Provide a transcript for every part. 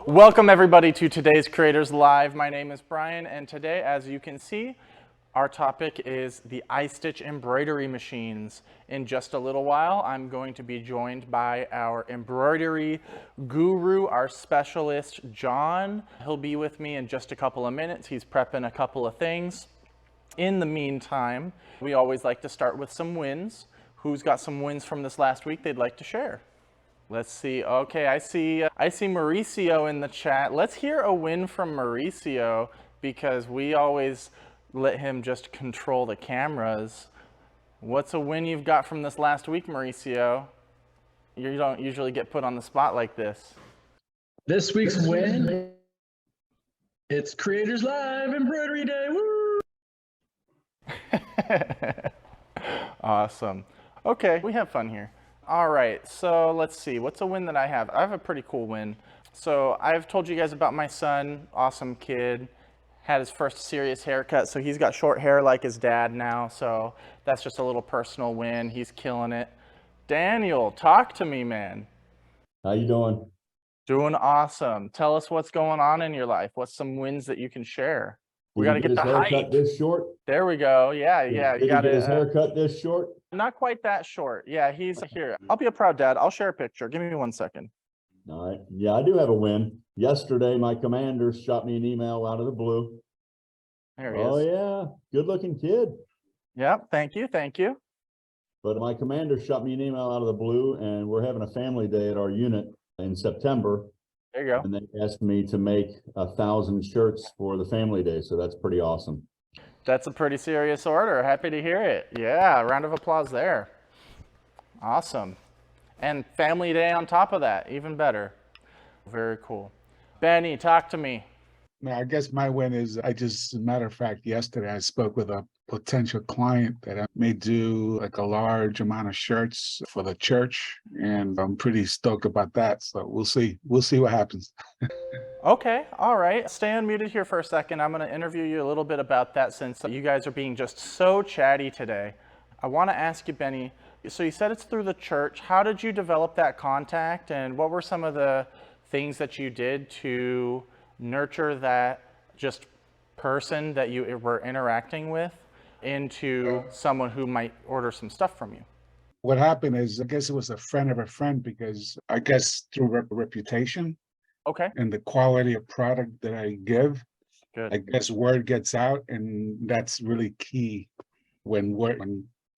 Welcome everybody to today's Creators Live. My name is Brian, and today, as you can see, our topic is the iStitch embroidery machines. In just a little while, I'm going to be joined by our embroidery guru, our specialist, John. He'll be with me in just a couple of minutes. He's prepping a couple of things. In the meantime, we always like to start with some wins. Who's got some wins from this last week they'd like to share? Let's see. Okay, I see Mauricio in the chat. Let's hear a win from Mauricio, because we always let him just control the cameras. What's a win you've got from this last week, Mauricio? You don't usually get put on the spot like this. This week's win, it's Creators Live Embroidery Day. Woo! Awesome. Okay, we have fun here. All right, so let's see. What's a win that I have? I have a pretty cool win. So I've told you guys about my son, awesome kid. Had his first serious haircut, so he's got short hair like his dad now, so that's just a little personal win. He's killing it. Daniel, talk to me, man. How you doing? Doing awesome. Tell us what's going on in your life. What's some wins that you can share? We got to get the haircut hype. This short? There we go. Yeah. Did he get his haircut this short? Not quite that short. Yeah, he's here. I'll be a proud dad. I'll share a picture. Give me 1 second. All right. Yeah, I do have a win. Yesterday, my commander shot me an email out of the blue. There he is. Oh, yeah. Good looking kid. Yep. Thank you. Thank you. But my commander shot me an email out of the blue, and we're having a family day at our unit in September. There you go. And they asked me to make 1,000 shirts for the family day. So that's pretty awesome. That's a pretty serious order. Happy to hear it. Yeah. Round of applause there. Awesome. And family day on top of that. Even better. Very cool. Benny, talk to me. Now, I guess my win is as a matter of fact, yesterday I spoke with a potential client that I may do like a large amount of shirts for the church, and I'm pretty stoked about that. So we'll see. We'll see what happens. Okay, all right. Stay unmuted here for a second. I'm going to interview you a little bit about that, since you guys are being just so chatty today. I want to ask you, Benny, so you said it's through the church. How did you develop that contact, and what were some of the things that you did to nurture that just person that you were interacting with into someone who might order some stuff from you? What happened is, I guess it was a friend of a friend, because I guess through reputation. Okay. And the quality of product that I give, Good. I guess word gets out, and that's really key when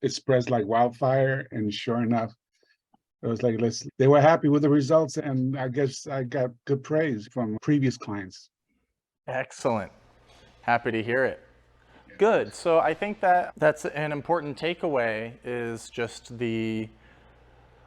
it spreads like wildfire. And sure enough, it was like, they were happy with the results, and I guess I got good praise from previous clients. Excellent. Happy to hear it. Good. So I think that's an important takeaway, is just the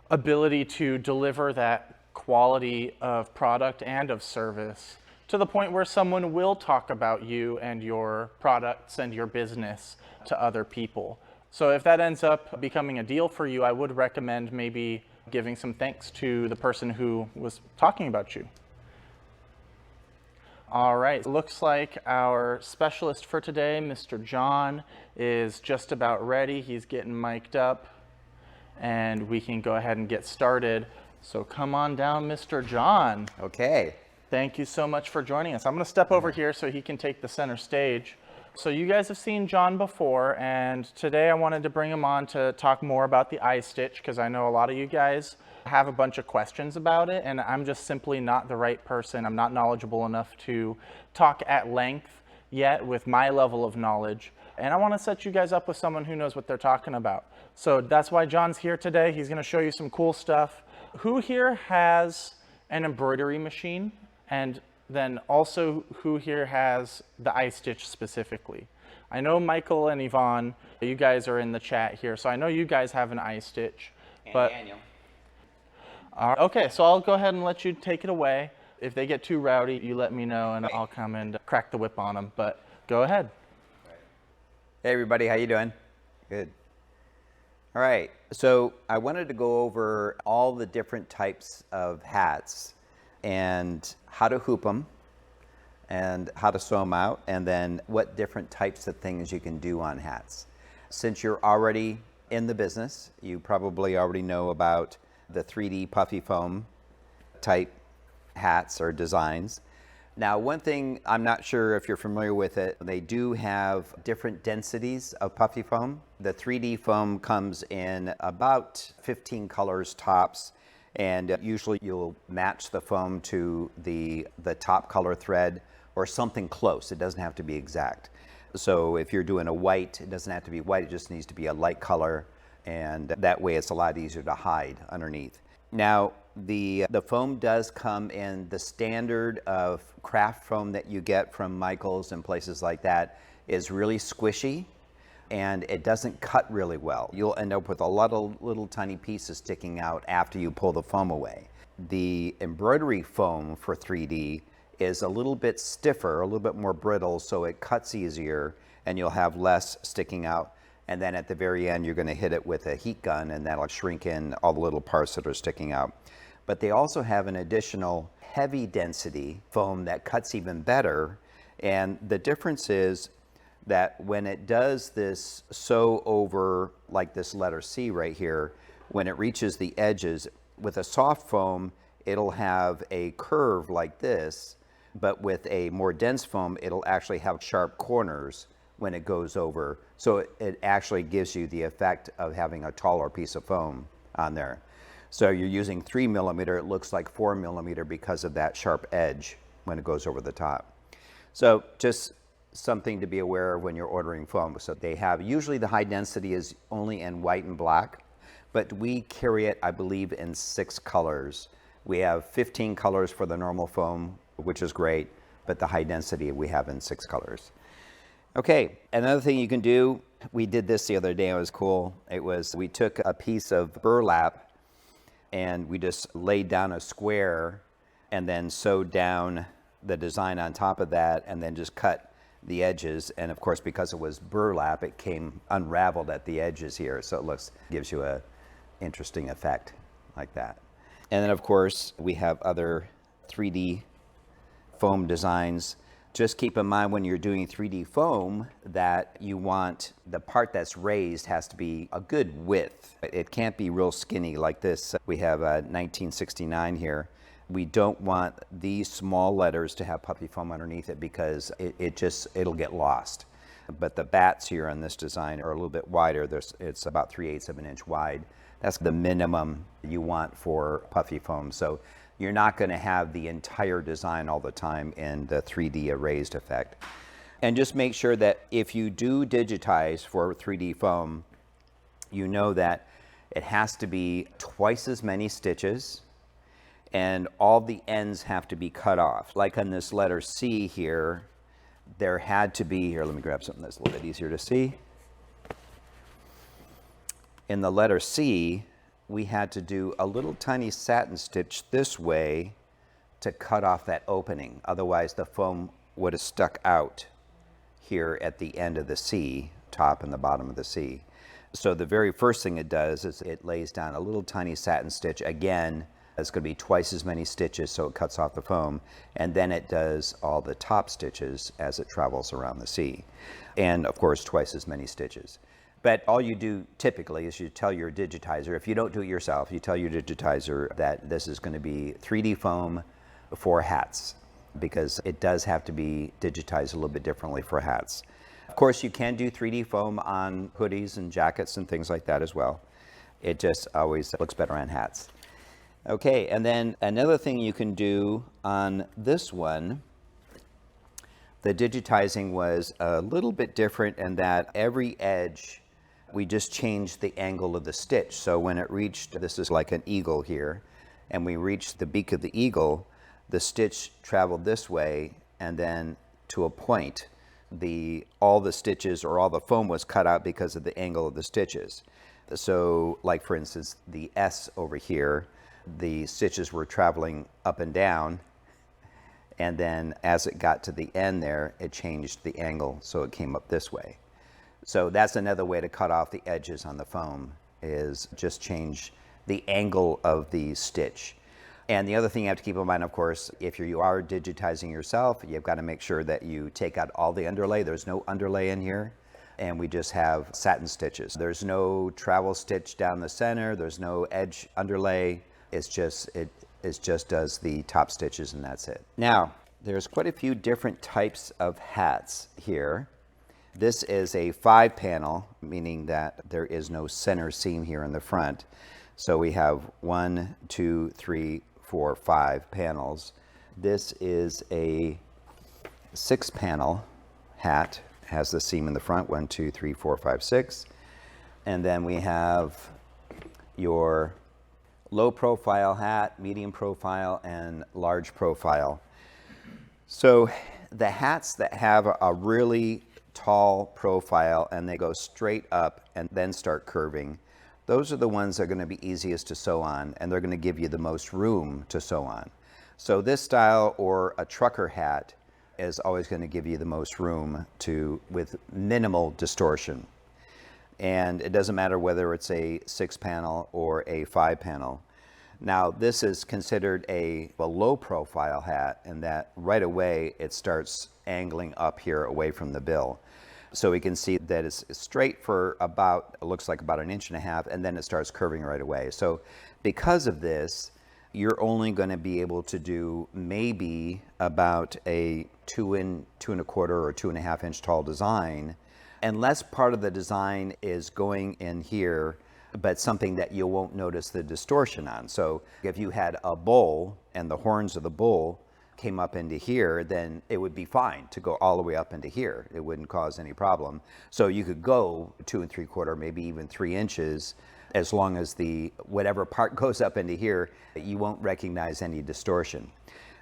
ability to deliver that quality of product and of service to the point where someone will talk about you and your products and your business to other people. So if that ends up becoming a deal for you, I would recommend maybe giving some thanks to the person who was talking about you. All right, looks like our specialist for today, Mr. John, is just about ready. He's getting mic'd up, and we can go ahead and get started. So come on down, Mr. John. Okay. Thank you so much for joining us. I'm going to step over here so he can take the center stage. So you guys have seen John before, and today I wanted to bring him on to talk more about the iStitch, because I know a lot of you guys have a bunch of questions about it, and I'm just simply not the right person. I'm not knowledgeable enough to talk at length yet with my level of knowledge, and I want to set you guys up with someone who knows what they're talking about. So that's why John's here today. He's going to show you some cool stuff. Who here has an embroidery machine? And then also, who here has the iStitch specifically? I know Michael and Yvonne, you guys are in the chat here, so I know you guys have an iStitch. And but Daniel. Okay, so I'll go ahead and let you take it away. If they get too rowdy, you let me know, and I'll come and crack the whip on them. But go ahead. Hey everybody, how you doing? Good. All right, so I wanted to go over all the different types of hats and how to hoop them and how to sew them out, and then what different types of things you can do on hats. Since you're already in the business, you probably already know about the 3D puffy foam type hats or designs. Now, one thing, I'm not sure if you're familiar with it, they do have different densities of puffy foam. The 3D foam comes in about 15 colors tops, and usually you'll match the foam to the top color thread or something close. It doesn't have to be exact. So if you're doing a white, it doesn't have to be white, it just needs to be a light color, and that way it's a lot easier to hide underneath. Now, the foam does come in the standard of craft foam that you get from Michael's and places like that is really squishy, and it doesn't cut really well. You'll end up with a lot of little tiny pieces sticking out after you pull the foam away. The embroidery foam for 3D is a little bit stiffer, a little bit more brittle, so it cuts easier and you'll have less sticking out. And then at the very end, you're going to hit it with a heat gun and that'll shrink in all the little parts that are sticking out. But they also have an additional heavy density foam that cuts even better. And the difference is that when it does this sew over, like this letter C right here, when it reaches the edges, with a soft foam, it'll have a curve like this, but with a more dense foam, it'll actually have sharp corners when it goes over. So it actually gives you the effect of having a taller piece of foam on there. So you're using 3 millimeter, it looks like 4 millimeter because of that sharp edge when it goes over the top. So just something to be aware of when you're ordering foam. So they have, usually the high density is only in white and black, but we carry it, I believe, in 6 colors. We have 15 colors for the normal foam, which is great, but the high density we have in 6 colors. Okay, another thing you can do, we did this the other day, it was cool. It was, we took a piece of burlap and we just laid down a square and then sewed down the design on top of that and then just cut the edges. And of course, because it was burlap, it came unraveled at the edges here. So it gives you a interesting effect like that. And then of course, we have other 3D foam designs. Just keep in mind when you're doing 3D foam that you want the part that's raised has to be a good width. It can't be real skinny like this. We have a 1969 here. We don't want these small letters to have puffy foam underneath it because it'll get lost. But the bats here on this design are a little bit wider. It's about 3/8 of an inch wide. That's the minimum you want for puffy foam. So you're not going to have the entire design all the time in the 3D erased effect. And just make sure that if you do digitize for 3D foam, you know that it has to be twice as many stitches and all the ends have to be cut off. Like on this letter C here, there had to be, here let me grab something that's a little bit easier to see. In the letter C, we had to do a little tiny satin stitch this way to cut off that opening. Otherwise the foam would have stuck out here at the end of the C, top and the bottom of the C. So the very first thing it does is it lays down a little tiny satin stitch. Again, it's going to be twice as many stitches, so it cuts off the foam. And then it does all the top stitches as it travels around the C. And of course, twice as many stitches. But all you do typically is you tell your digitizer, if you don't do it yourself, you tell your digitizer that this is going to be 3D foam for hats, because it does have to be digitized a little bit differently for hats. Of course, you can do 3D foam on hoodies and jackets and things like that as well. It just always looks better on hats. Okay, and then another thing you can do on this one, the digitizing was a little bit different in that every edge, we just changed the angle of the stitch. So when it reached, this is like an eagle here, and we reached the beak of the eagle, the stitch traveled this way, and then to a point, all the stitches or all the foam was cut out because of the angle of the stitches. So like for instance, the S over here, the stitches were traveling up and down, and then as it got to the end there, it changed the angle so it came up this way. So that's another way to cut off the edges on the foam, is just change the angle of the stitch. And the other thing you have to keep in mind, of course, if you are digitizing yourself, you've got to make sure that you take out all the underlay. There's no underlay in here, and we just have satin stitches. There's no travel stitch down the center. There's no edge underlay. It's just, it just does the top stitches and that's it. Now, there's quite a few different types of hats here. This is a 5-panel, meaning that there is no center seam here in the front. So we have 1, 2, 3, 4, 5 panels. This is a 6-panel hat, has the seam in the front, 1, 2, 3, 4, 5, 6. And then we have your low profile hat, medium profile, and large profile. So the hats that have a really tall profile and they go straight up and then start curving, those are the ones that are going to be easiest to sew on, and they're going to give you the most room to sew on. So this style or a trucker hat is always going to give you the most room with minimal distortion. And it doesn't matter whether it's a 6-panel or a 5-panel. Now, this is considered a low profile hat, and that right away it starts angling up here away from the bill. So we can see that it's straight for it looks like about 1.5 inches, and then it starts curving right away. So because of this, you're only going to be able to do maybe about a 2 1/4 or 2.5 inch tall design, unless part of the design is going in here, but something that you won't notice the distortion on. So if you had a bull and the horns of the bull came up into here, then it would be fine to go all the way up into here. It wouldn't cause any problem. So you could go 2 3/4, maybe even 3 inches, as long as whatever part goes up into here, you won't recognize any distortion.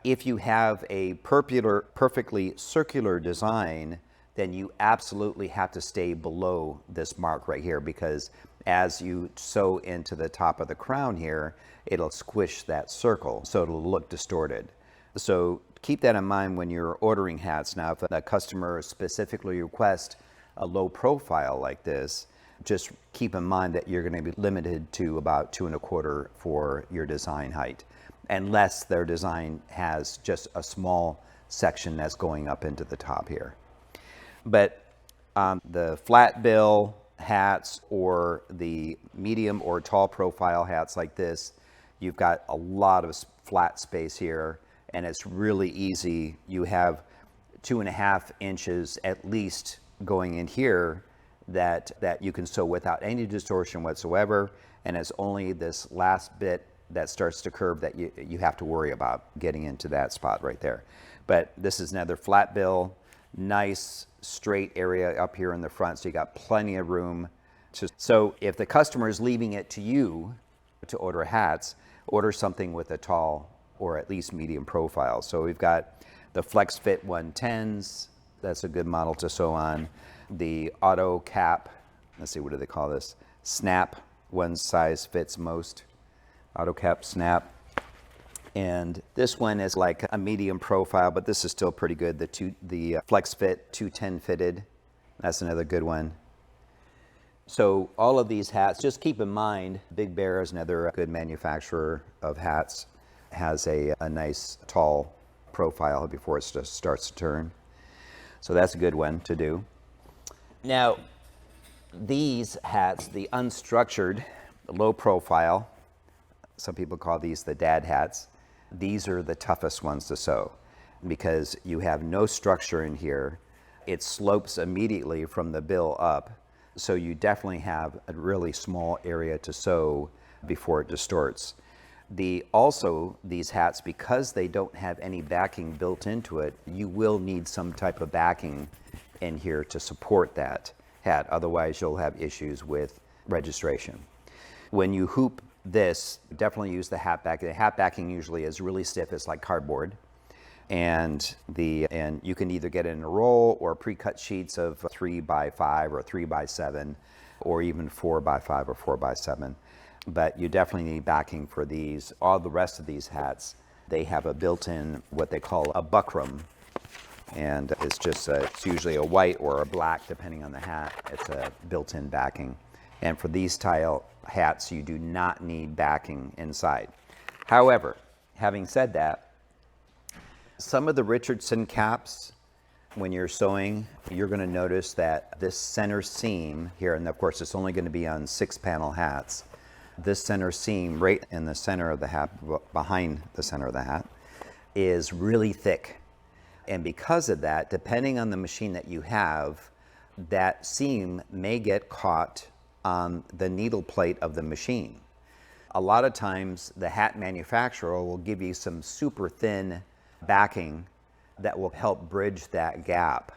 If you have a perfectly circular design, then you absolutely have to stay below this mark right here, because as you sew into the top of the crown here, it'll squish that circle, so it'll look distorted. So keep that in mind when you're ordering hats. Now, if a customer specifically requests a low profile like this, just keep in mind that you're going to be limited to about 2 1/4 for your design height, unless their design has just a small section that's going up into the top here. But the flat bill hats or the medium or tall profile hats like this, you've got a lot of flat space here, and it's really easy. You have 2.5 inches at least going in here that you can sew without any distortion whatsoever, and it's only this last bit that starts to curve that you have to worry about getting into that spot right there. But this is another flat bill, nice straight area up here in the front, so you got plenty of room. So if the customer is leaving it to you to order hats, order something with a tall or at least medium profile. So we've got the Flex Fit 110s, that's a good model to sew on. The Auto Cap, let's see, what do they call this? Snap, one size fits most. Auto Cap Snap. And this one is like a medium profile, but this is still pretty good. The Flex Fit 210 fitted, that's another good one. So all of these hats, just keep in mind, Big Bear is another good manufacturer of hats, has a nice tall profile before it just starts to turn. So that's a good one to do. Now, these hats, the unstructured, low profile, some people call these the dad hats. These are the toughest ones to sew because you have no structure in here. It slopes immediately from the bill up, so you definitely have a really small area to sew before it distorts. Also, these hats, because they don't have any backing built into it, you will need some type of backing in here to support that hat. Otherwise, you'll have issues with registration. When you hoop this, definitely use the hat backing. The hat backing usually is really stiff. It's like cardboard. And you can either get it in a roll or pre-cut sheets of 3x5 or 3x7 or even 4x5 or 4x7. But you definitely need backing for these. All the rest of these hats, they have a built-in, what they call a buckram. And it's usually a white or a black, depending on the hat. It's a built-in backing. And for these style hats, you do not need backing inside. However, having said that, some of the Richardson caps, when you're sewing, you're going to notice that this center seam here, and of course it's only going to be on 6-panel hats, this center seam right in the center of the hat, behind the center of the hat, is really thick. And because of that, depending on the machine that you have, that seam may get caught on the needle plate of the machine. A lot of times the hat manufacturer will give you some super thin backing that will help bridge that gap.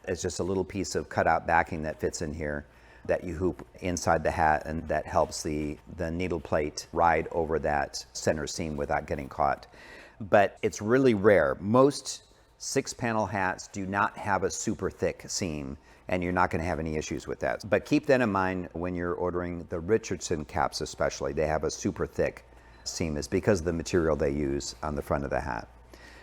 It's just a little piece of cutout backing that fits in here that you hoop inside the hat, and that helps the needle plate ride over that center seam without getting caught. But it's really rare. Most 6-panel hats do not have a super thick seam, and you're not going to have any issues with that. But keep that in mind when you're ordering the Richardson caps especially. They have a super thick seam. It's because of the material they use on the front of the hat.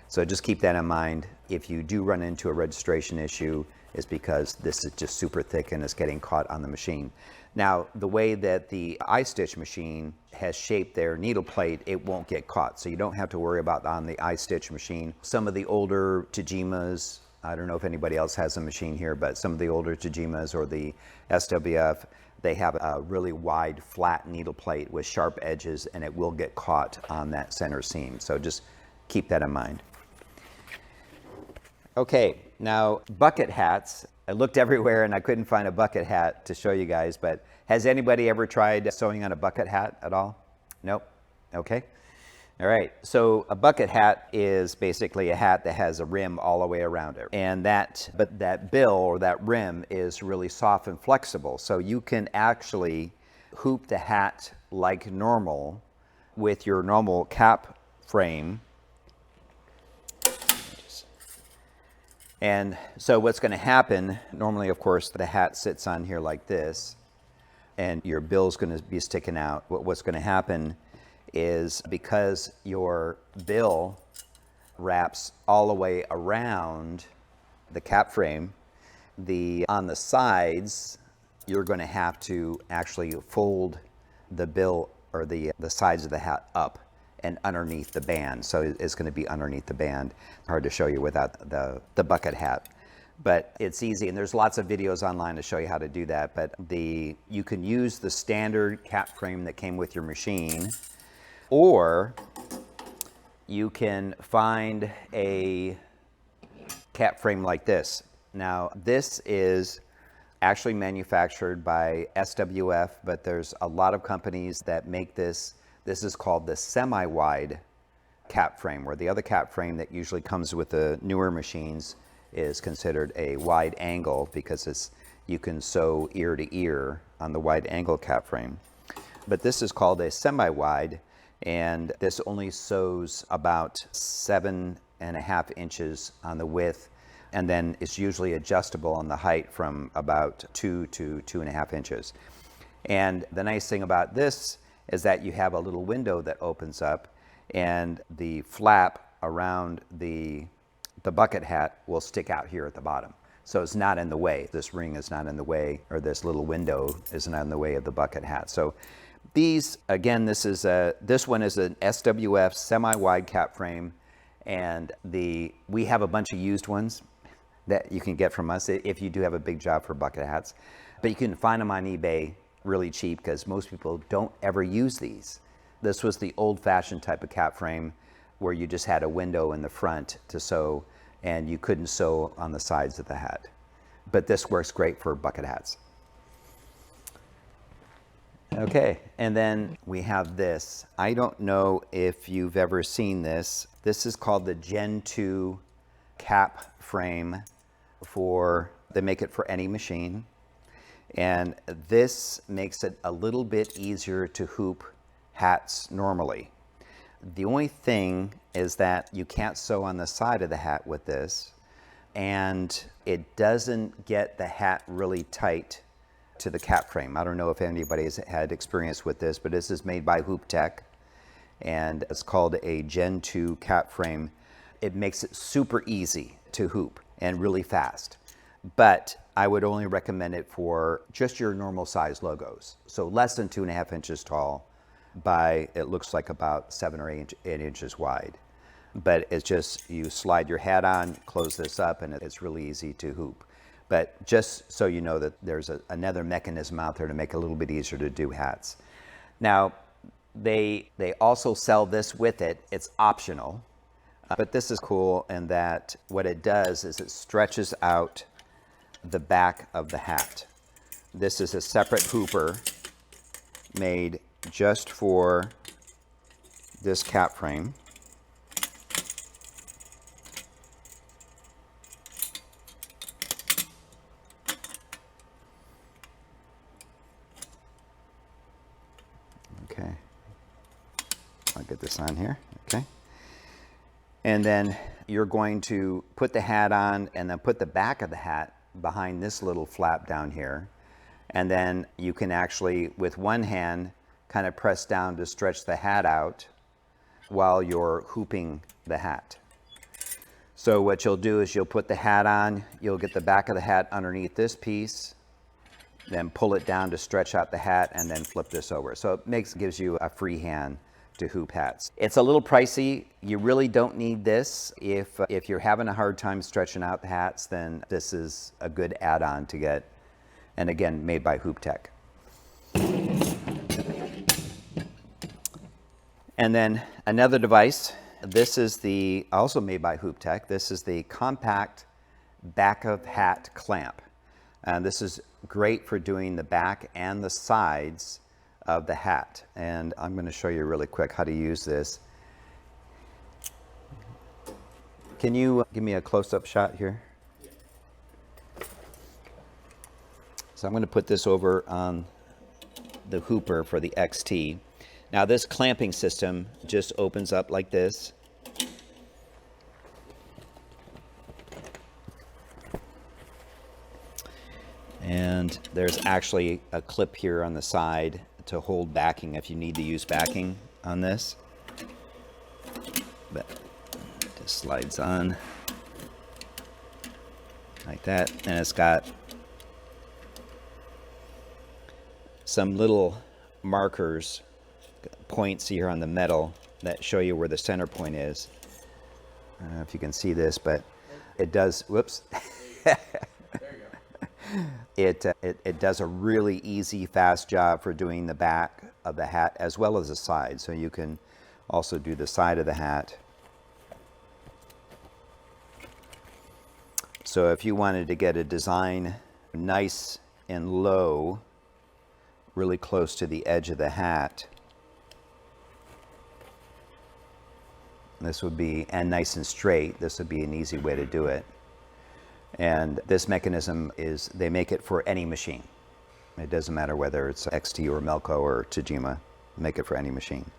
So just keep that in mind. If you do run into a registration issue, it's because this is just super thick and it's getting caught on the machine. Now, the way that the iStitch machine has shaped their needle plate, it won't get caught. So you don't have to worry about on the iStitch machine. Some of the older Tajimas, I don't know if anybody else has a machine here, but some of the older Tajimas or the SWF, they have a really wide, flat needle plate with sharp edges, and it will get caught on that center seam. So just keep that in mind. Okay, now bucket hats. I looked everywhere and I couldn't find a bucket hat to show you guys, but has anybody ever tried sewing on a bucket hat at all? Nope. Okay. All right, so a bucket hat is basically a hat that has a rim all the way around it. And that bill or that rim is really soft and flexible. So you can actually hoop the hat like normal with your normal cap frame. And so what's going to happen, normally, of course, the hat sits on here like this, and your bill's going to be sticking out. What's going to happen is because your bill wraps all the way around the cap frame, on the sides, you're going to have to actually fold the bill or the sides of the hat up and underneath the band. So it's going to be underneath the band. It's hard to show you without the bucket hat, but it's easy. And there's lots of videos online to show you how to do that. But you can use the standard cap frame that came with your machine, or you can find a cap frame like this. Now, this is actually manufactured by SWF, but there's a lot of companies that make this. This is called the semi-wide cap frame, where the other cap frame that usually comes with the newer machines is considered a wide angle because you can sew ear to ear on the wide angle cap frame. But this is called a semi-wide, and this only sews about 7.5 inches on the width, and then it's usually adjustable on the height from about 2 to 2.5 inches. And the nice thing about this is that you have a little window that opens up, and the flap around the bucket hat will stick out here at the bottom. So it's not in the way. This ring is not in the way, or this little window is not in the way of the bucket hat. So these, again, this one is an SWF semi-wide cap frame, and we have a bunch of used ones that you can get from us if you do have a big job for bucket hats. But you can find them on eBay really cheap because most people don't ever use these. This was the old-fashioned type of cap frame where you just had a window in the front to sew, and you couldn't sew on the sides of the hat. But this works great for bucket hats. Okay, and then we have this. I don't know if you've ever seen this. This is called the Gen 2 cap frame. They make it for any machine. And this makes it a little bit easier to hoop hats normally. The only thing is that you can't sew on the side of the hat with this, and it doesn't get the hat really tight to the cap frame. I don't know if anybody's had experience with this, but this is made by Hoop Tech, and it's called a Gen 2 cap frame. It makes it super easy to hoop and really fast. But I would only recommend it for just your normal size logos. So less than 2.5 inches tall by, it looks like about 7 or 8 inches wide. But it's just, you slide your hat on, close this up, and it's really easy to hoop. But just so you know that there's another mechanism out there to make it a little bit easier to do hats. Now, They also sell this with it. It's optional. But this is cool in that what it does is it stretches out the back of the hat. This is a separate hooper made just for this cap frame. Okay, I'll get this on here, okay. And then you're going to put the hat on and then put the back of the hat behind this little flap down here. And then you can actually, with one hand, kind of press down to stretch the hat out while you're hooping the hat. So what you'll do is you'll put the hat on, you'll get the back of the hat underneath this piece, then pull it down to stretch out the hat and then flip this over. So it gives you a free hand to hoop hats. It's a little pricey. You really don't need this. If you're having a hard time stretching out the hats, then this is a good add-on to get. And again, made by Hoop Tech. And then another device. This is also made by Hoop Tech. This is the compact back of hat clamp. And this is great for doing the back and the sides of the hat. And I'm going to show you really quick how to use this. Can you give me a close-up shot here? So I'm going to put this over on the hooper for the XT. Now this clamping system just opens up like this. And there's actually a clip here on the side to hold backing if you need to use backing on this. But it just slides on like that. And it's got some little markers, points here on the metal that show you where the center point is. I don't know if you can see this, but it does, whoops. It does a really easy, fast job for doing the back of the hat as well as the side. So you can also do the side of the hat. So if you wanted to get a design nice and low, really close to the edge of the hat, this would be, and nice and straight, this would be an easy way to do it. And this mechanism they make it for any machine. It doesn't matter whether it's XT or Melco or Tajima, make it for any machine.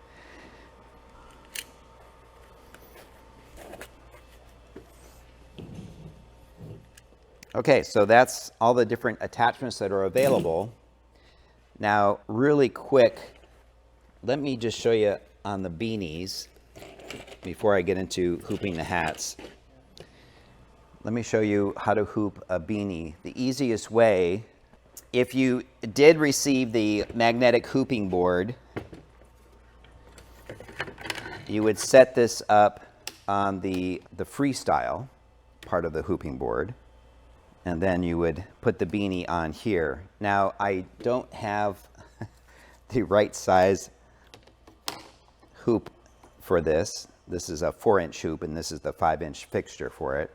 Okay, so that's all the different attachments that are available. Now, really quick, let me just show you on the beanies before I get into hooping the hats. Let me show you how to hoop a beanie. The easiest way, if you did receive the magnetic hooping board, you would set this up on the freestyle part of the hooping board, and then you would put the beanie on here. Now, I don't have the right size hoop for this. This is a 4-inch hoop, and this is the 5-inch fixture for it.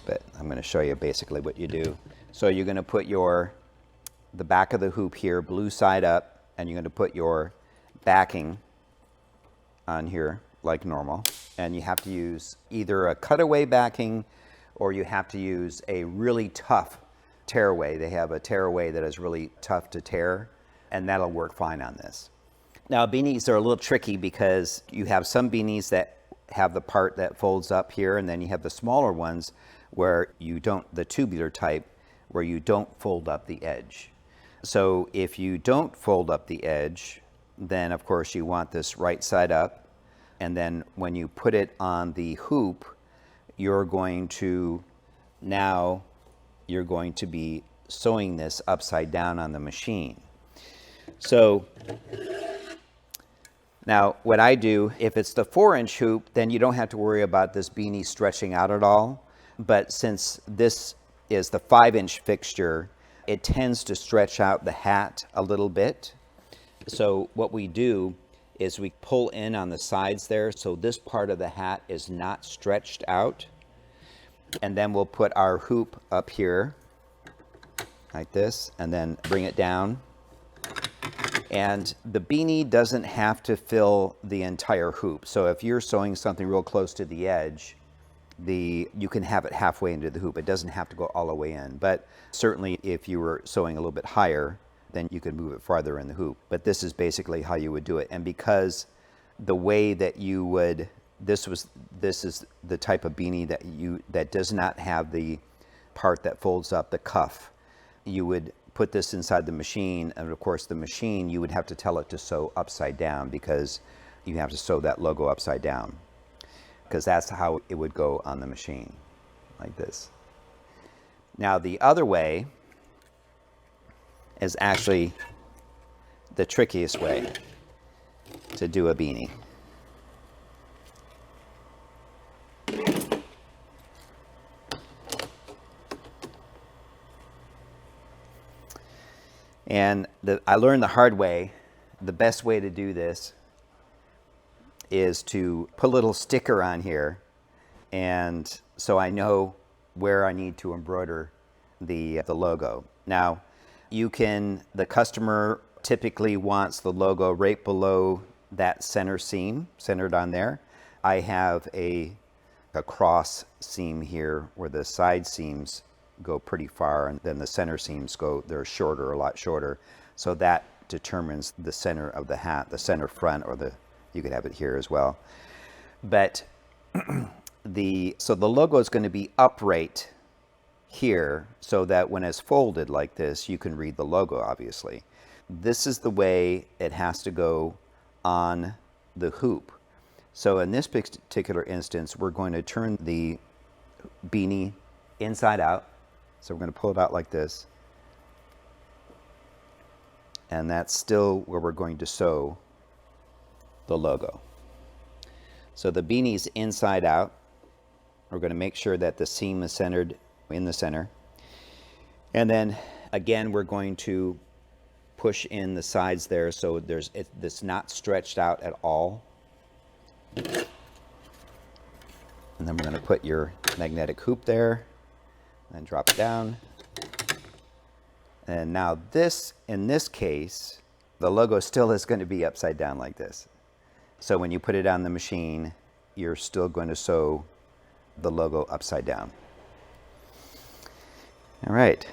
But I'm going to show you basically what you do. So you're going to put the back of the hoop here, blue side up, and you're going to put your backing on here like normal. And you have to use either a cutaway backing or you have to use a really tough tearaway. They have a tearaway that is really tough to tear, and that'll work fine on this. Now, beanies are a little tricky because you have some beanies that have the part that folds up here, and then you have the smaller ones where you don't, the tubular type, where you don't fold up the edge. So if you don't fold up the edge, then of course you want this right side up, and then when you put it on the hoop, you're going to be sewing this upside down on the machine. So now what I do, if it's the 4-inch hoop, then you don't have to worry about this beanie stretching out at all. But since this is the 5-inch fixture, it tends to stretch out the hat a little bit. So what we do is we pull in on the sides there, so this part of the hat is not stretched out. And then we'll put our hoop up here like this, and then bring it down. And the beanie doesn't have to fill the entire hoop. So if you're sewing something real close to the edge, you can have it halfway into the hoop. It doesn't have to go all the way in. But certainly if you were sewing a little bit higher, then you could move it farther in the hoop. But this is basically how you would do it. And because the way that you would, this is the type of beanie that does not have the part that folds up, the cuff. You would put this inside the machine, and of course the machine, you would have to tell it to sew upside down, because you have to sew that logo upside down, because that's how it would go on the machine, like this. Now the other way is actually the trickiest way to do a beanie. And I learned the hard way. The best way to do this is to put a little sticker on here, and so I know where I need to embroider the logo. Now, the customer typically wants the logo right below that center seam, centered on there. I have a cross seam here where the side seams go pretty far, and then the center seams they're shorter, a lot shorter. So that determines the center of the hat, the center front, or you could have it here as well. But so the logo is going to be upright here, so that when it's folded like this, you can read the logo, obviously. This is the way it has to go on the hoop. So in this particular instance, we're going to turn the beanie inside out. So we're going to pull it out like this. And that's still where we're going to sew the logo. So the beanie's inside out. We're going to make sure that the seam is centered in the center. And then again, we're going to push in the sides there so it's not stretched out at all. And then we're going to put your magnetic hoop there. And drop it down. And now in this case, the logo still is going to be upside down like this. So when you put it on the machine, you're still going to sew the logo upside down. All right.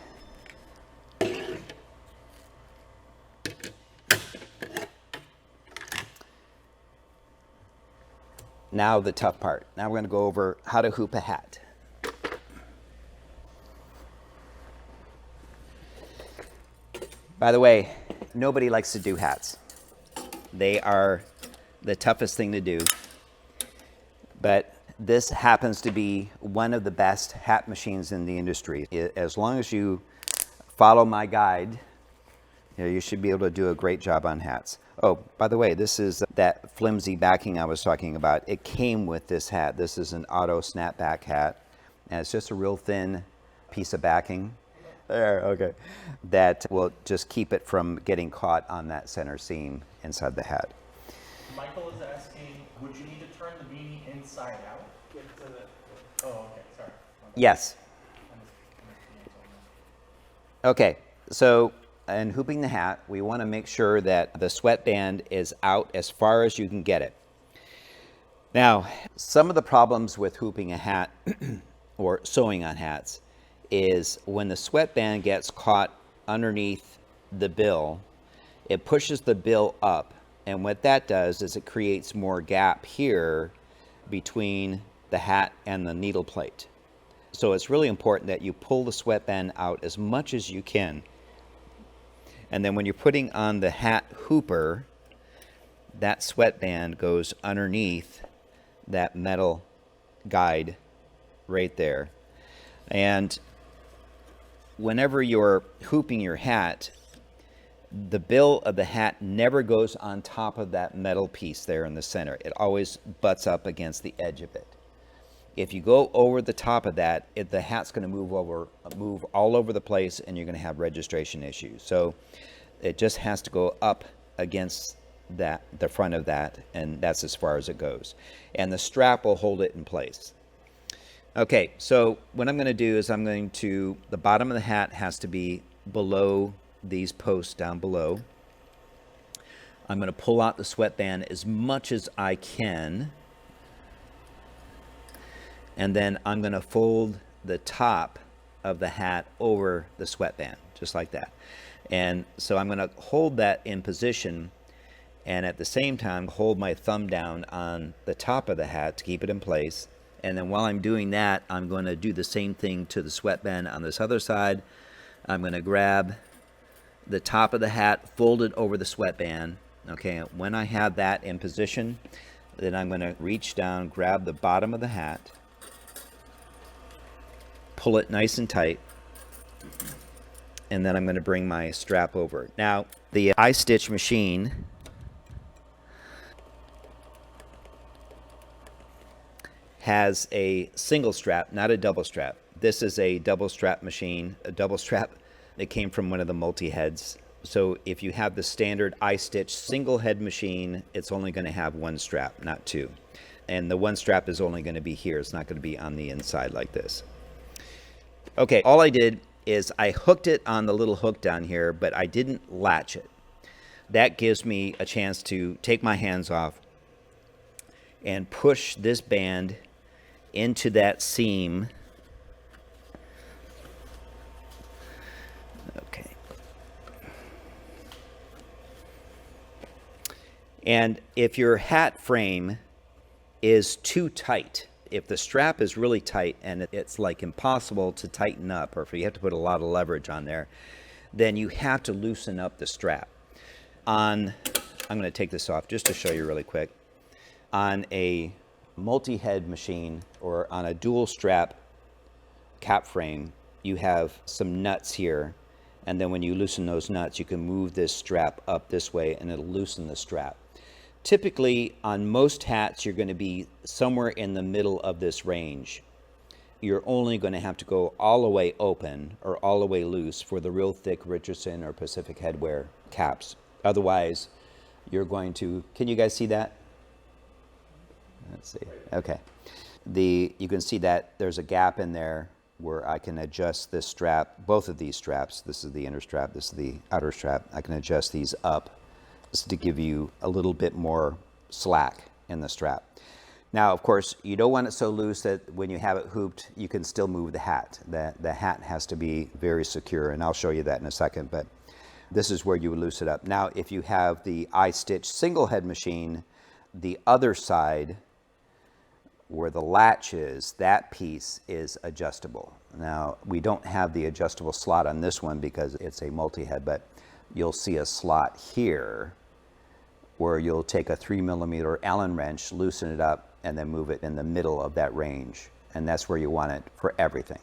Now the tough part. Now we're going to go over how to hoop a hat. By the way, nobody likes to do hats. They are the toughest thing to do. But this happens to be one of the best hat machines in the industry. As long as you follow my guide, you should be able to do a great job on hats. Oh, by the way, this is that flimsy backing I was talking about. It came with this hat. This is an auto snapback hat, and it's just a real thin piece of backing. There, okay. That will just keep it from getting caught on that center seam inside the hat. Michael is asking, would you need to turn the beanie inside out? Oh, okay, sorry. Yes. Okay, so in hooping the hat, we want to make sure that the sweatband is out as far as you can get it. Now, some of the problems with hooping a hat or sewing on hats is when the sweatband gets caught underneath the bill, it pushes the bill up. And what that does is it creates more gap here between the hat and the needle plate. So it's really important that you pull the sweatband out as much as you can. And then when you're putting on the hat hooper, that sweatband goes underneath that metal guide right there. And whenever you're hooping your hat, the bill of the hat never goes on top of that metal piece there in the center. It always butts up against the edge of it. If you go over the top of that, the hat's going to move all over the place, and you're going to have registration issues. So it just has to go up against the front of that, and that's as far as it goes. And the strap will hold it in place. Okay, so what I'm going to do is the bottom of the hat has to be below these posts down below. I'm going to pull out the sweatband as much as I can. And then I'm going to fold the top of the hat over the sweatband, just like that. And so I'm going to hold that in position, and at the same time hold my thumb down on the top of the hat to keep it in place. And then while I'm doing that, I'm going to do the same thing to the sweatband on this other side. I'm going to grab the top of the hat, fold it over the sweatband. Okay, when I have that in position, then I'm going to reach down, grab the bottom of the hat, pull it nice and tight, and then I'm going to bring my strap over. Now, the iStitch machine has a single strap, not a double strap. This is a double strap machine, a double strap that came from one of the multi-heads. So if you have the standard iStitch single head machine, it's only going to have one strap, not two. And the one strap is only going to be here. It's not going to be on the inside like this. Okay, all I did is I hooked it on the little hook down here, but I didn't latch it. That gives me a chance to take my hands off and push this band into that seam. Okay. And if your hat frame is too tight, if the strap is really tight and it's like impossible to tighten up, or if you have to put a lot of leverage on there, then you have to loosen up the strap. I'm going to take this off just to show you really quick. On a multi-head machine or on a dual strap cap frame, you have some nuts here, and then when you loosen those nuts, you can move this strap up this way and it'll loosen the strap. Typically on most hats, you're going to be somewhere in the middle of this range. You're only going to have to go all the way open or all the way loose for the real thick Richardson or Pacific headwear caps. Otherwise, you're going to, can you guys see that? Let's see. Okay. You can see that there's a gap in there where I can adjust this strap, both of these straps. This is the inner strap, this is the outer strap. I can adjust these up just to give you a little bit more slack in the strap. Now, of course, you don't want it so loose that when you have it hooped, you can still move the hat. The hat has to be very secure, and I'll show you that in a second, but this is where you would loose it up. Now, if you have the iStitch single head machine, the other side where the latch is, that piece is adjustable. Now, we don't have the adjustable slot on this one because it's a multi-head, but you'll see a slot here where you'll take a 3mm Allen wrench, loosen it up, and then move it in the middle of that range. And that's where you want it for everything.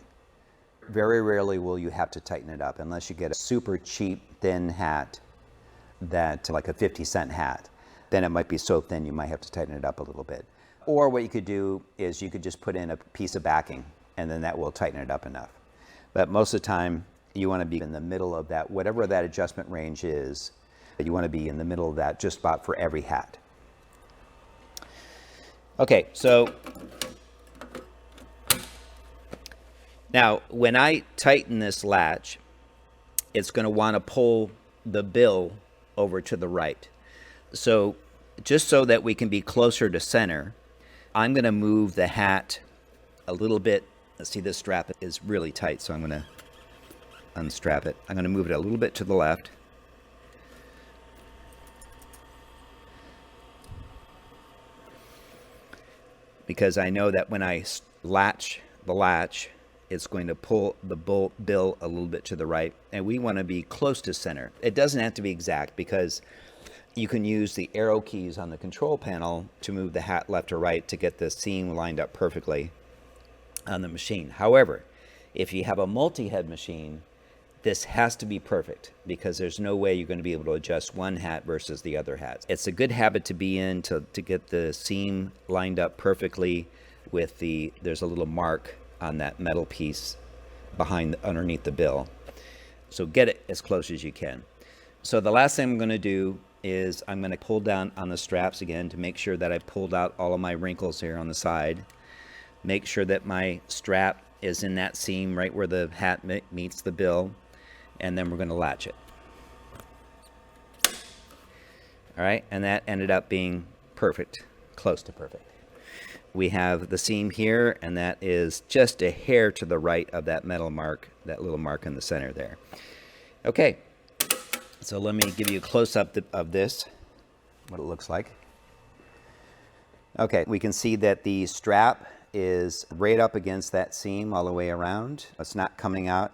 Very rarely will you have to tighten it up unless you get a super cheap, thin hat, that like a 50-cent hat. Then it might be so thin you might have to tighten it up a little bit. Or what you could do is you could just put in a piece of backing, and then that will tighten it up enough. But most of the time, you want to be in the middle of that, whatever that adjustment range is, you want to be in the middle of that just about for every hat. Okay, so now when I tighten this latch, it's going to want to pull the bill over to the right. So just so that we can be closer to center, I'm going to move the hat a little bit. Let's see, this strap is really tight, so I'm going to unstrap it. I'm going to move it a little bit to the left. Because I know that when I latch the latch, it's going to pull the bill a little bit to the right, and we want to be close to center. It doesn't have to be exact because you can use the arrow keys on the control panel to move the hat left or right to get the seam lined up perfectly on the machine. However, if you have a multi-head machine, this has to be perfect because there's no way you're going to be able to adjust one hat versus the other hat. It's a good habit to be in to get the seam lined up perfectly with there's a little mark on that metal piece underneath the bill. So get it as close as you can. So the last thing I'm going to do is I'm going to pull down on the straps again to make sure that I pulled out all of my wrinkles here on the side. Make sure that my strap is in that seam right where the hat meets the bill, and then we're going to latch it. All right, and that ended up being perfect, close to perfect. We have the seam here, and that is just a hair to the right of that metal mark, that little mark in the center there. Okay, so let me give you a close-up of this, what it looks like. Okay, we can see that the strap is right up against that seam all the way around. It's not coming out.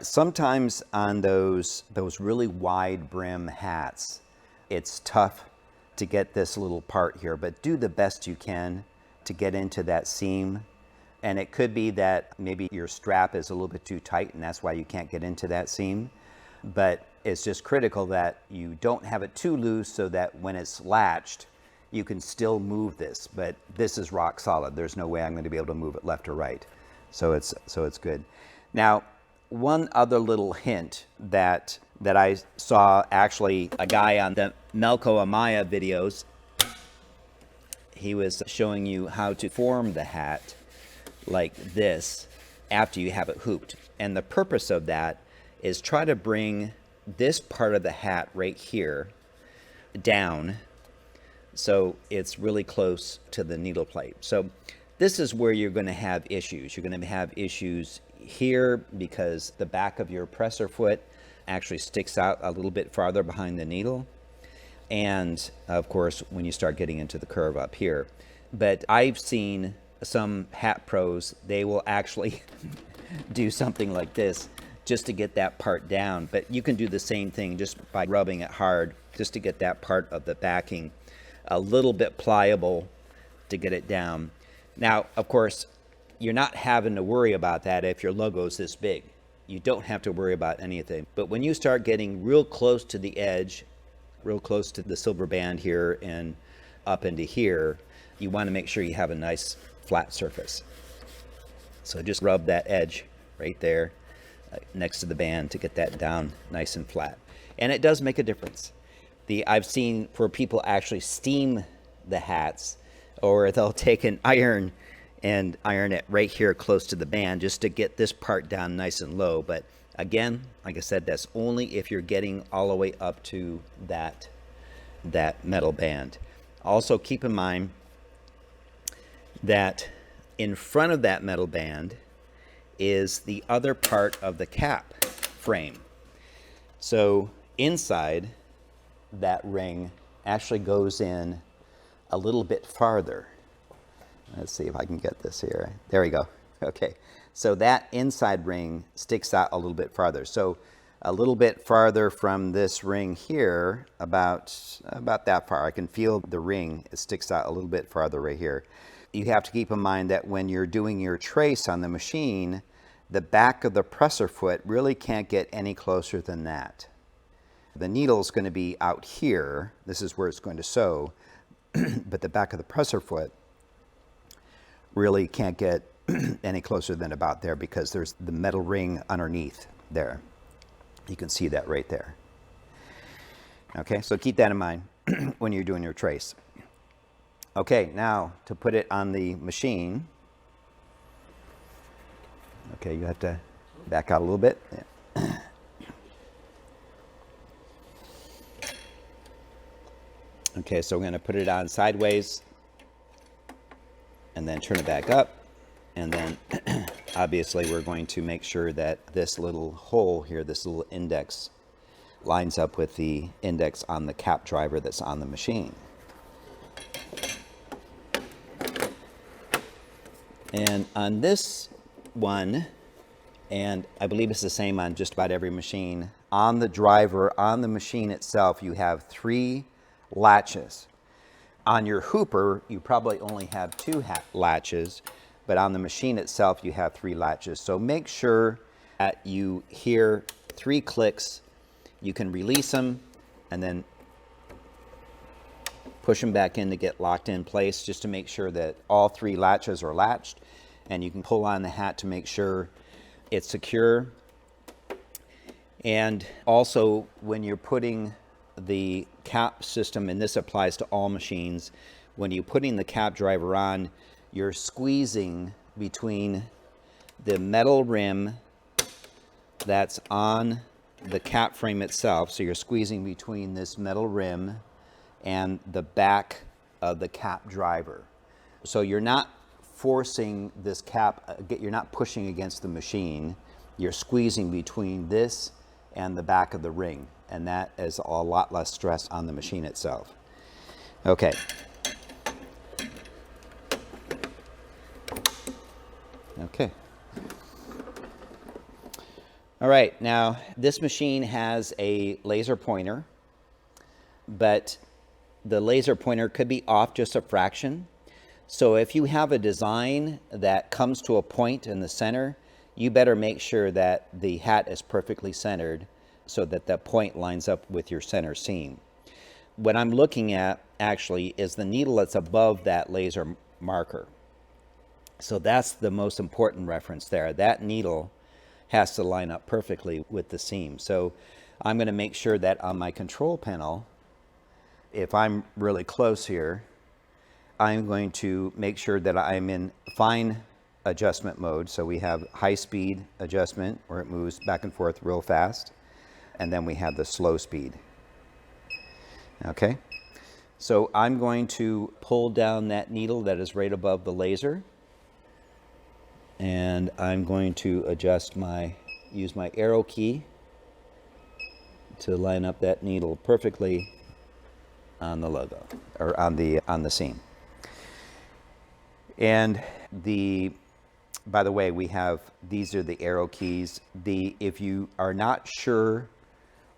Sometimes on those really wide brim hats, it's tough to get this little part here, but do the best you can to get into that seam. And it could be that maybe your strap is a little bit too tight and that's why you can't get into that seam. But it's just critical that you don't have it too loose so that when it's latched, you can still move this. But this is rock solid. There's no way I'm going to be able to move it left or right. So it's good. Now, one other little hint that I saw, actually a guy on the Melco Amaya videos, he was showing you how to form the hat like this after you have it hooped. And the purpose of that is try to bring this part of the hat right here down so it's really close to the needle plate. So this is where you're going to have issues. You're going to have issues here because the back of your presser foot actually sticks out a little bit farther behind the needle. And of course, when you start getting into the curve up here. But I've seen some hat pros, they will actually do something like this just to get that part down. But you can do the same thing just by rubbing it hard, just to get that part of the backing a little bit pliable to get it down. Now, of course, you're not having to worry about that if your logo is this big. You don't have to worry about anything. But when you start getting real close to the edge, real close to the silver band here and up into here, you want to make sure you have a nice flat surface. So just rub that edge right there next to the band to get that down nice and flat. And it does make a difference. I've seen where people actually steam the hats, or they'll take an iron and iron it right here close to the band just to get this part down nice and low. But again, like I said, that's only if you're getting all the way up to that metal band. Also keep in mind that in front of that metal band is the other part of the cap frame. So inside that ring actually goes in a little bit farther. Let's see if I can get this here. There we go. Okay. So that inside ring sticks out a little bit farther. So a little bit farther from this ring here, about that far. I can feel the ring. It sticks out a little bit farther right here. You have to keep in mind that when you're doing your trace on the machine, the back of the presser foot really can't get any closer than that. The needle is going to be out here. This is where it's going to sew. But the back of the presser foot really can't get any closer than about there because there's the metal ring underneath there. You can see that right there. Okay, so keep that in mind when you're doing your trace. Okay, now to put it on the machine. Okay, you have to back out a little bit. Yeah. Okay, so we're going to put it on sideways and then turn it back up. And then obviously we're going to make sure that this little hole here, this little index, lines up with the index on the cap driver that's on the machine. And on this one, and I believe it's the same on just about every machine, on the driver, on the machine itself, you have 3 latches. On your hooper, you probably only have 2 latches, but on the machine itself, you have 3 latches. So make sure that you hear 3 clicks. You can release them and then push them back in to get locked in place, just to make sure that all 3 latches are latched. And you can pull on the hat to make sure it's secure. And also, when you're putting the cap system, and this applies to all machines, when you're putting the cap driver on, you're squeezing between the metal rim that's on the cap frame itself. So you're squeezing between this metal rim and the back of the cap driver. So you're not forcing this cap, you're not pushing against the machine. You're squeezing between this and the back of the ring, and that is a lot less stress on the machine itself. Okay. Okay. All right, now this machine has a laser pointer, but the laser pointer could be off just a fraction. So if you have a design that comes to a point in the center, you better make sure that the hat is perfectly centered so that that point lines up with your center seam. What I'm looking at actually is the needle that's above that laser marker. So that's the most important reference there. That needle has to line up perfectly with the seam. So I'm going to make sure that on my control panel, if I'm really close here, I'm going to make sure that I'm in fine adjustment mode. So we have high speed adjustment where it moves back and forth real fast. And then we have the slow speed. Okay. So I'm going to pull down that needle that is right above the laser. And I'm going to use my arrow key to line up that needle perfectly on the logo, or on the seam. And by the way, these are the arrow keys. If you are not sure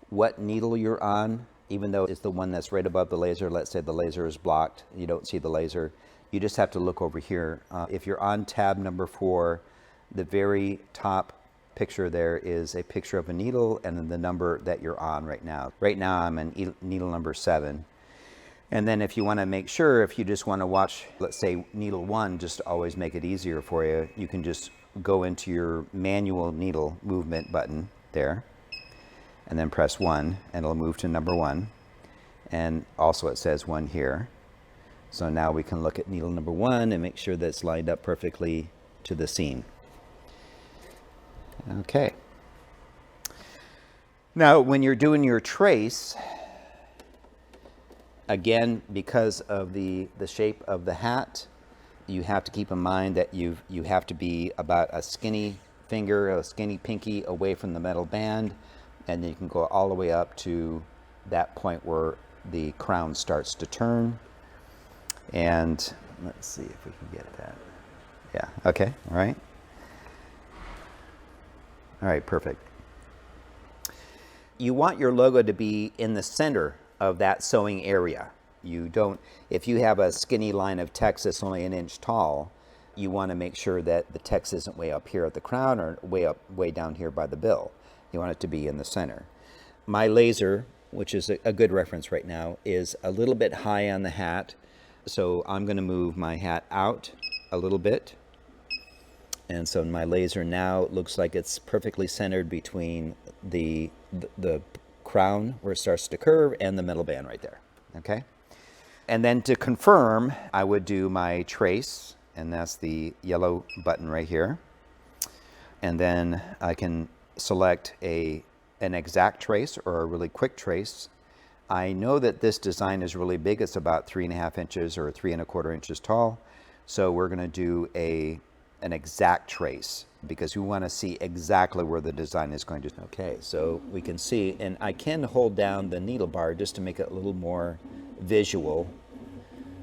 what needle you're on, even though it's the one that's right above the laser, let's say the laser is blocked, you don't see the laser, you just have to look over here. If you're on tab number 4, the very top picture there is a picture of a needle and then the number that you're on right now. Right now I'm in needle number 7. And then if you want to make sure, if you just want to watch, let's say needle 1, just to always make it easier for you, you can just go into your manual needle movement button there and then press 1 and it'll move to number 1. And also it says 1 here. So now we can look at needle number 1 and make sure that it's lined up perfectly to the seam. Okay. Now, when you're doing your trace, again, because of the shape of the hat, you have to keep in mind that you have to be about a skinny finger, a skinny pinky away from the metal band, and then you can go all the way up to that point where the crown starts to turn. And let's see if we can get that. Yeah, okay, all right. All right, perfect. You want your logo to be in the center of that sewing area. If you have a skinny line of text that's only 1 inch tall, you want to make sure that the text isn't way up here at the crown or way down here by the bill. You want it to be in the center. My laser, which is a good reference right now, is a little bit high on the hat. So I'm going to move my hat out a little bit. And so my laser now looks like it's perfectly centered between the crown where it starts to curve and the metal band right there. Okay. And then to confirm, I would do my trace, and that's the yellow button right here. And then I can select an exact trace or a really quick trace. I know that this design is really big. It's about 3.5 inches or 3¼ inches tall. So we're going to do an exact trace because we want to see exactly where the design is going to. Okay, so we can see, and I can hold down the needle bar just to make it a little more visual.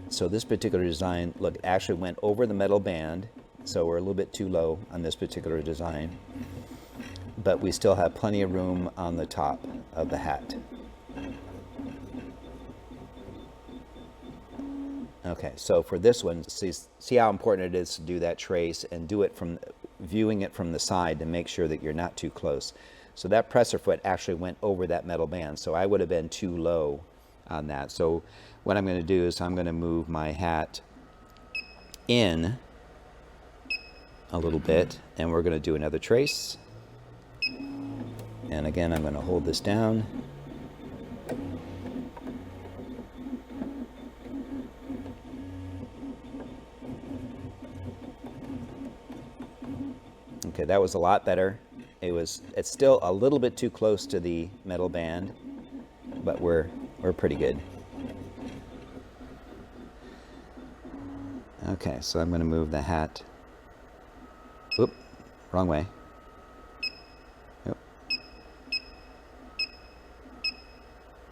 So this particular design, look, actually went over the metal band. So we're a little bit too low on this particular design, but we still have plenty of room on the top of the hat. Okay, so for this one, see how important it is to do that trace and do it viewing it from the side to make sure that you're not too close. So that presser foot actually went over that metal band, so I would have been too low on that. So what I'm going to do is I'm going to move my hat in a little bit, and we're going to do another trace. And again, I'm going to hold this down. Okay, that was a lot better. It's still a little bit too close to the metal band, but we're pretty good. Okay, so I'm going to move the hat. Oop, wrong way. Yep.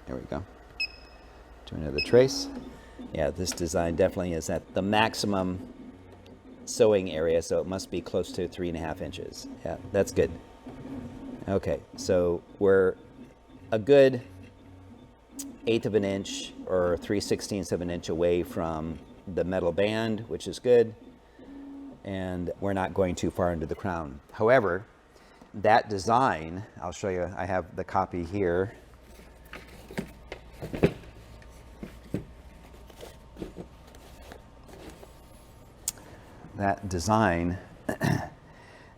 There we go. Do another trace. Yeah, this design definitely is at the maximum sewing area, so it must be close to 3.5 inches. Yeah, that's good. Okay, so we're a good 1/8 of an inch or 3/16 of an inch away from the metal band, which is good, and we're not going too far into the crown. However, that design, I'll show you, I have the copy here. That design,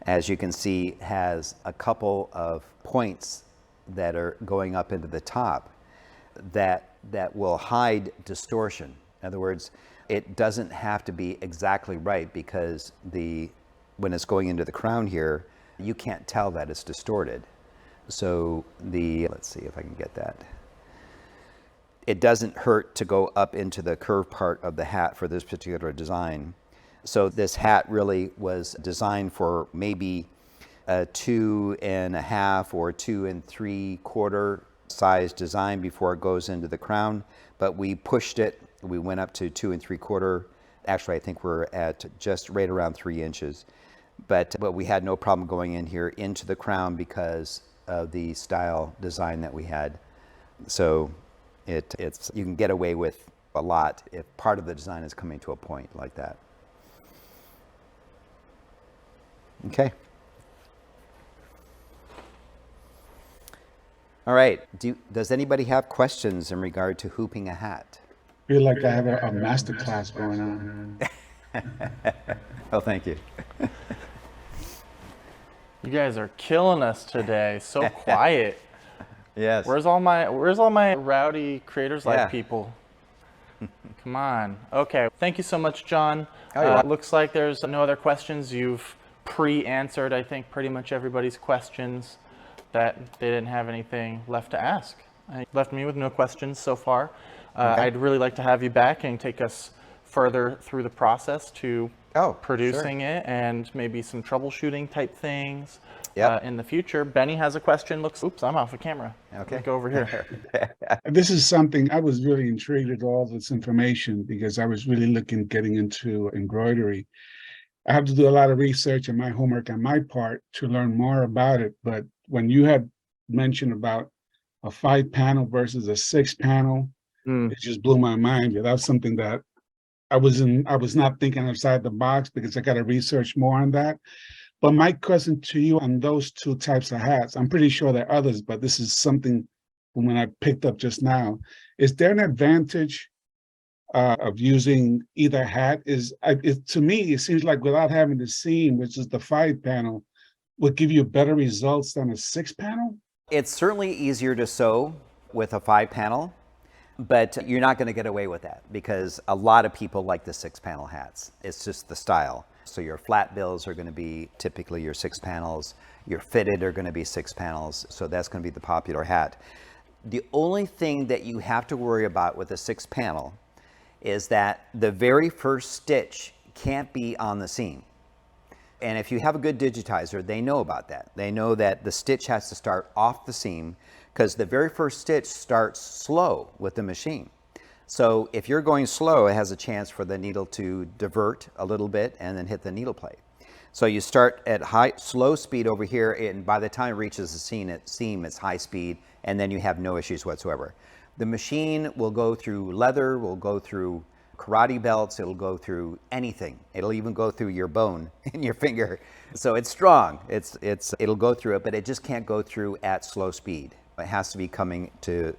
as you can see, has a couple of points that are going up into the top that will hide distortion. In other words, it doesn't have to be exactly right, because when it's going into the crown here, you can't tell that it's distorted. So let's see if I can get that. It doesn't hurt to go up into the curved part of the hat for this particular design. So this hat really was designed for maybe a 2.5 or 2 3/4 size design before it goes into the crown, but we pushed it. We went up to 2 3/4. Actually, I think we're at just right around 3 inches, but we had no problem going in here into the crown because of the style design that we had. So you can get away with a lot if part of the design is coming to a point like that. Okay. All right. Does anybody have questions in regard to hooping a hat? I feel like I have a master class going on. Oh, thank you. You guys are killing us today. So quiet. Yes. Where's all my rowdy Creators Live Yeah. people? Come on. Okay. Thank you so much, John. Oh, you're welcome. Looks like there's no other questions. You've pre-answered, I think, pretty much everybody's questions, that they didn't have anything left to ask. You left me with no questions so far. Okay. I'd really like to have you back and take us further through the process to producing it, and maybe some troubleshooting type things in the future. Benny has a question. Oops, I'm off of camera. Okay. Go over here. This is something I was really intrigued with all this information, because I was really getting into embroidery. I have to do a lot of research and my homework on my part to learn more about it. But when you had mentioned about a 5-panel versus a 6-panel, it just blew my mind. That's something that I was not thinking outside the box, because I got to research more on that. But my question to you on those two types of hats, I'm pretty sure there are others, but this is something when I picked up just now. Is there an advantage of using either hat? To me, it seems like without having the seam, which is the 5-panel, would give you better results than a 6-panel? It's certainly easier to sew with a 5-panel, but you're not going to get away with that, because a lot of people like the 6-panel hats. It's just the style. So your flat bills are going to be typically your 6 panels. Your fitted are going to be 6 panels. So that's going to be the popular hat. The only thing that you have to worry about with a 6-panel is that the very first stitch can't be on the seam. And if you have a good digitizer, they know about that. They know that the stitch has to start off the seam, because the very first stitch starts slow with the machine. So if you're going slow, it has a chance for the needle to divert a little bit and then hit the needle plate. So you start at slow speed over here, and by the time it reaches the seam, it's high speed, and then you have no issues whatsoever. The machine will go through leather, will go through karate belts, it'll go through anything. It'll even go through your bone in your finger. So it's strong. It'll go through it, but it just can't go through at slow speed. It has to be coming to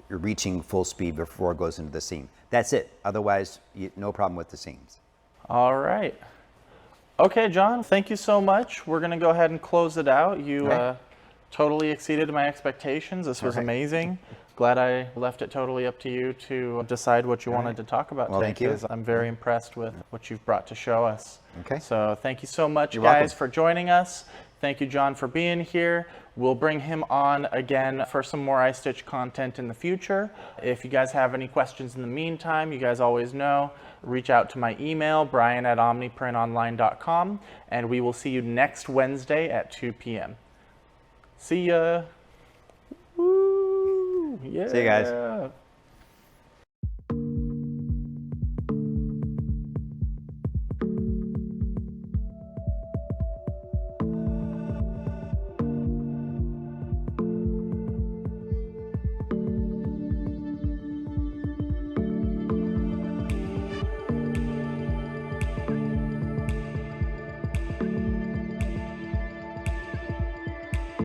reaching full speed before it goes into the seam. That's it. Otherwise, no problem with the seams. All right. Okay, John, thank you so much. We're going to go ahead and close it out. You totally exceeded my expectations. This was amazing. glad I left it totally up to you to decide what you wanted to talk about Well, today. thank you. 'Cause I'm very impressed with what you've brought to show us. Okay. So thank you so much, You're guys, welcome. for joining us. Thank you, John, for being here. We'll bring him on again for some more iStitch content in the future. If you guys have any questions in the meantime, you guys always know, reach out to my email, brian@omniprintonline.com, and we will see you next Wednesday at 2 p.m. See ya. Woo! Yeah. See you guys.